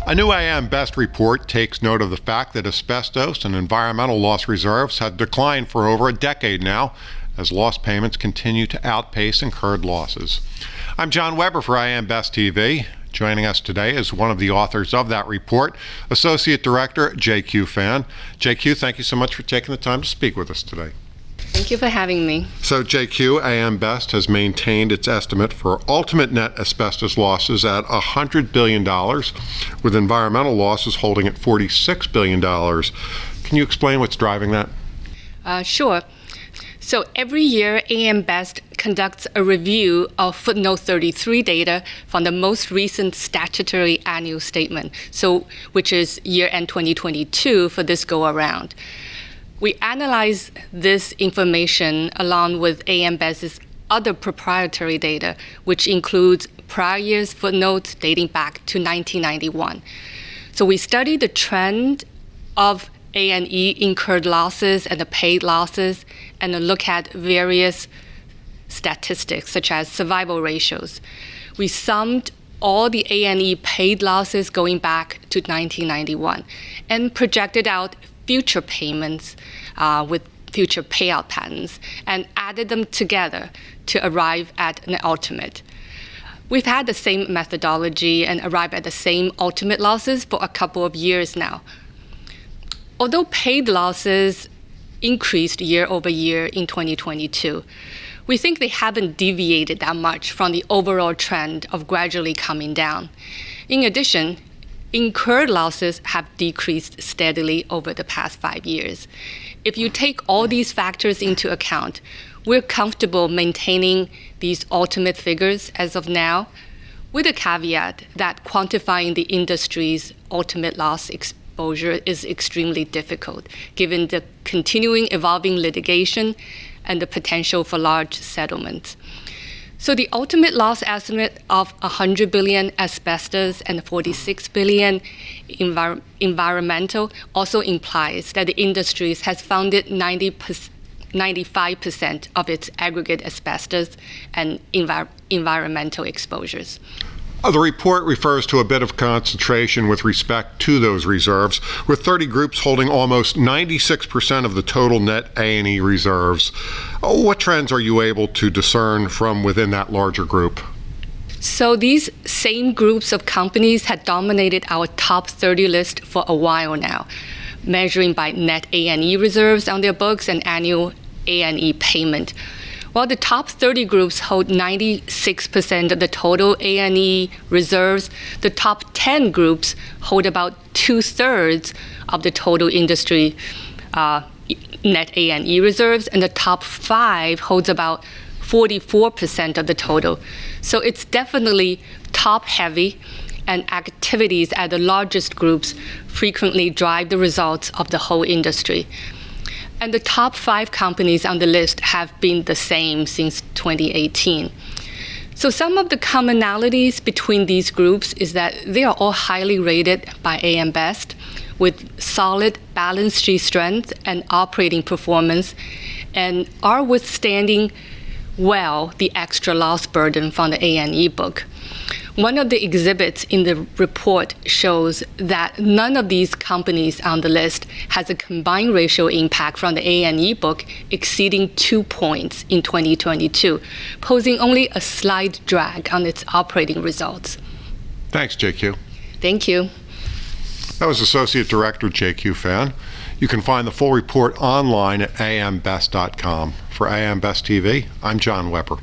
A new AM Best report takes note of the fact that asbestos and environmental loss reserves have declined for over a decade now, as loss payments continue to outpace incurred losses. I'm John Weber for AM Best TV. Joining us today is one of the authors of that report, Associate Director Jieqiu Fan. Jieqiu, thank you so much for taking the time to speak with us today. Thank you for having me. So Jieqiu, AM Best has maintained its estimate for ultimate net asbestos losses at $100 billion, with environmental losses holding at $46 billion. Can you explain what's driving that? Sure. So every year, AM Best conducts a review of footnote 33 data from the most recent statutory annual statement, which is year-end 2022 for this go-around. We analyze this information along with AM Best's other proprietary data, which includes prior year's footnotes dating back to 1991. So we study the trend of A&E incurred losses and the paid losses, and look at various statistics such as survival ratios. We summed all the A&E paid losses going back to 1991 and projected out future payments with future payout patterns and added them together to arrive at an ultimate. We've had the same methodology and arrived at the same ultimate losses for a couple of years now. Although paid losses increased year over year in 2022, we think they haven't deviated that much from the overall trend of gradually coming down. In addition, incurred losses have decreased steadily over the past 5 years. If you take all these factors into account, we're comfortable maintaining these ultimate figures as of now, with a caveat that quantifying the industry's ultimate loss exposure is extremely difficult, given the continuing evolving litigation and the potential for large settlements. So the ultimate loss estimate of $100 billion asbestos and $46 billion environmental also implies that the industry has funded 95% of its aggregate asbestos and environmental exposures. The report refers to a bit of concentration with respect to those reserves, with 30 groups holding almost 96% of the total net A&E reserves. What trends are you able to discern from within that larger group? So these same groups of companies had dominated our top 30 list for a while now, measuring by net A&E reserves on their books and annual A&E payment. While the top 30 groups hold 96% of the total A&E reserves, the top 10 groups hold about 2/3 of the total industry net A&E reserves, and the top 5 holds about 44% of the total. So it's definitely top-heavy, and activities at the largest groups frequently drive the results of the whole industry. And the top 5 companies on the list have been the same since 2018. So some of the commonalities between these groups is that they are all highly rated by AM Best, with solid balance sheet strength and operating performance, and are withstanding well the extra loss burden from the A&E book. One of the exhibits in the report shows that none of these companies on the list has a combined ratio impact from the A&E book exceeding 2 points in 2022, posing only a slight drag on its operating results. Thanks, Jieqiu. Thank you. That was Associate Director Jieqiu Fan. You can find the full report online at ambest.com. For AM Best TV, I'm John Weber.